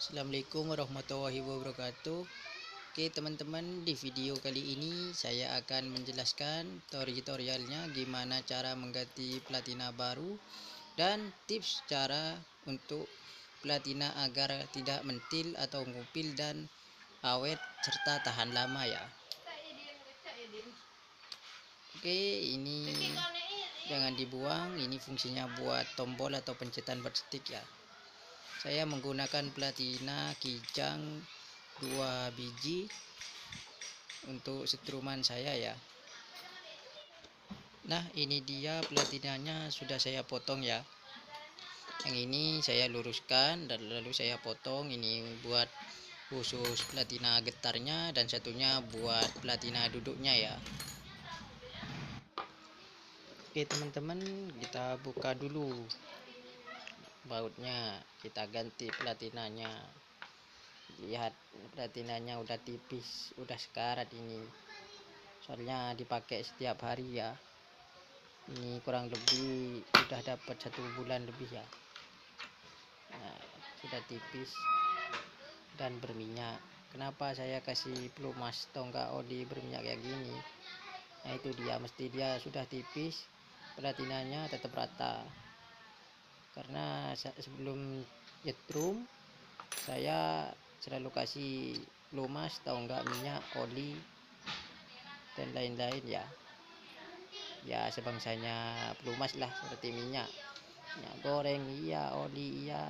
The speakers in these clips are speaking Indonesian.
Assalamualaikum warahmatullahi wabarakatuh. Oke teman-teman, di video kali ini saya akan menjelaskan tutorialnya gimana cara mengganti platina baru dan tips cara untuk platina agar tidak mentil atau ngupil dan awet serta tahan lama ya. Oke, ini jangan dibuang, ini fungsinya buat tombol atau pencetan berstick ya. Saya menggunakan platina Kijang 2 biji untuk setruman saya ya. Nah, ini dia platinanya sudah saya potong ya. Yang ini saya luruskan dan lalu saya potong. Ini buat khusus platina getarnya dan satunya buat platina duduknya ya. Oke teman-teman, kita buka dulu bautnya, kita ganti platinanya. Lihat platinanya udah tipis, udah sekarat ini, soalnya dipakai setiap hari ya. Ini kurang lebih udah dapat 1 bulan lebih ya. Nah, sudah tipis dan berminyak. Kenapa saya kasih pelumas tonggak oli berminyak kayak gini? Nah itu dia, mesti dia sudah tipis, platinanya tetap rata. Karena sebelum nyetrum saya selalu kasih pelumas tonggak minyak oli dan lain-lain ya sebangsanya pelumas lah, seperti minyak goreng iya, oli iya,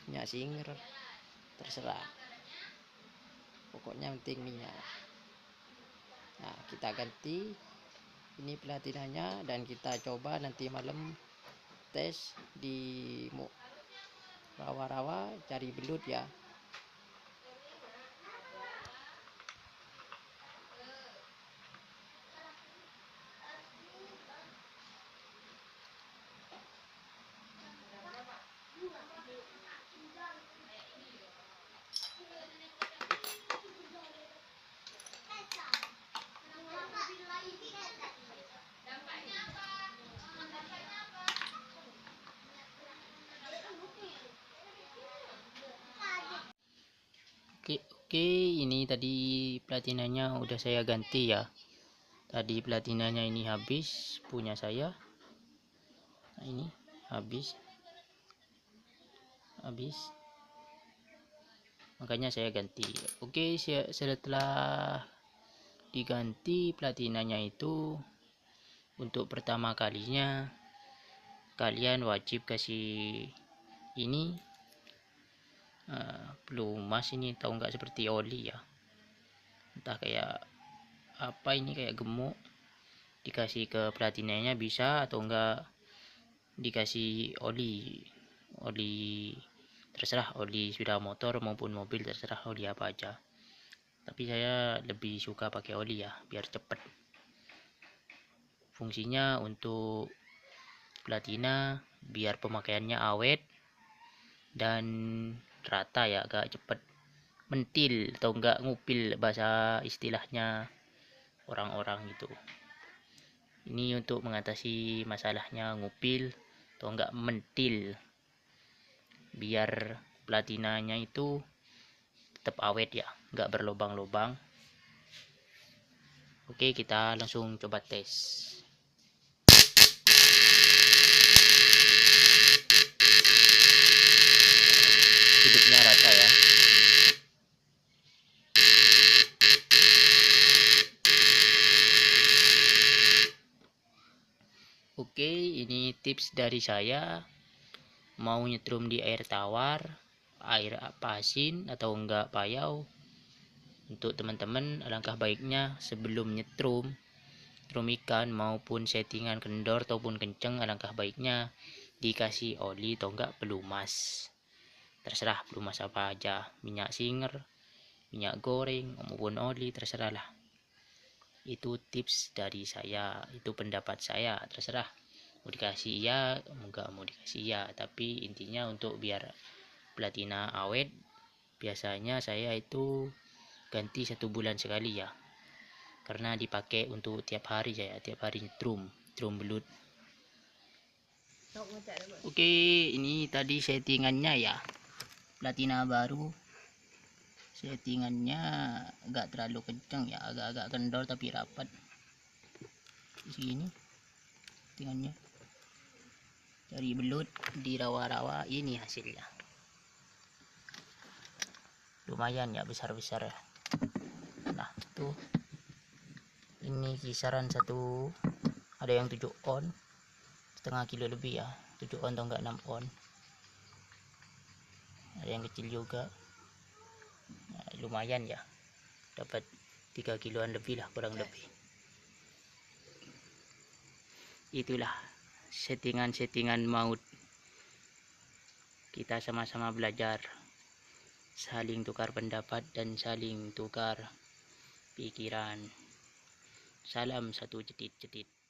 minyak singer terserah, pokoknya penting minyak. Nah kita ganti ini platinanya dan kita coba nanti malam tes di rawa-rawa cari belut ya. Oke, ini tadi platinanya udah saya ganti ya. Tadi platinanya ini habis punya saya. Nah, ini habis. Makanya saya ganti. Oke, setelah diganti platinanya itu, untuk pertama kalinya kalian wajib kasih ini pelumas, ini tahu nggak, seperti oli ya, entah kayak apa ini, kayak gemuk, dikasih ke platinanya bisa, atau enggak dikasih oli terserah, oli sepeda motor maupun mobil, terserah oli apa aja, tapi saya lebih suka pakai oli ya biar cepet. Fungsinya untuk platina biar pemakaiannya awet dan rata ya, agak cepet mentil atau enggak ngupil, bahasa istilahnya orang-orang itu. Ini untuk mengatasi masalahnya ngupil atau enggak mentil, biar platinanya itu tetap awet ya, enggak berlubang-lubang. Oke, kita langsung coba tes. Hidupnya rata ya. Oke, ini tips dari saya. Mau nyetrum di air tawar, air asin atau enggak payau, untuk teman-teman alangkah baiknya sebelum nyetrum ikan maupun settingan kendor ataupun kenceng, alangkah baiknya dikasih oli atau enggak pelumas, terserah pelumas apa aja, minyak singer, minyak goreng maupun oli, terserah lah. Itu tips dari saya, itu pendapat saya, terserah mau dikasih ya, enggak mau dikasih ya, tapi intinya untuk biar platina awet, biasanya saya itu ganti 1 bulan sekali ya, karena dipakai untuk tiap hari saya, tiap hari nyetrum belut. Oke, ini tadi settingannya ya. platina baru. Settingannya agak terlalu kencang ya, agak-agak kendor tapi rapat di sini settingannya. Dari belut di rawa-rawa, ini hasilnya. Lumayan ya, besar-besar ya. Nah tuh, ini kisaran satu, ada yang 7 on, setengah kilo lebih ya, 7 on atau enggak 6 on. Ada yang kecil juga. Nah, lumayan ya, dapat 3 kiloan lebih lah, kurang lebih. Itulah settingan-settingan maut. Kita sama-sama belajar, saling tukar pendapat dan saling tukar pikiran. Salam satu cetit-cetit.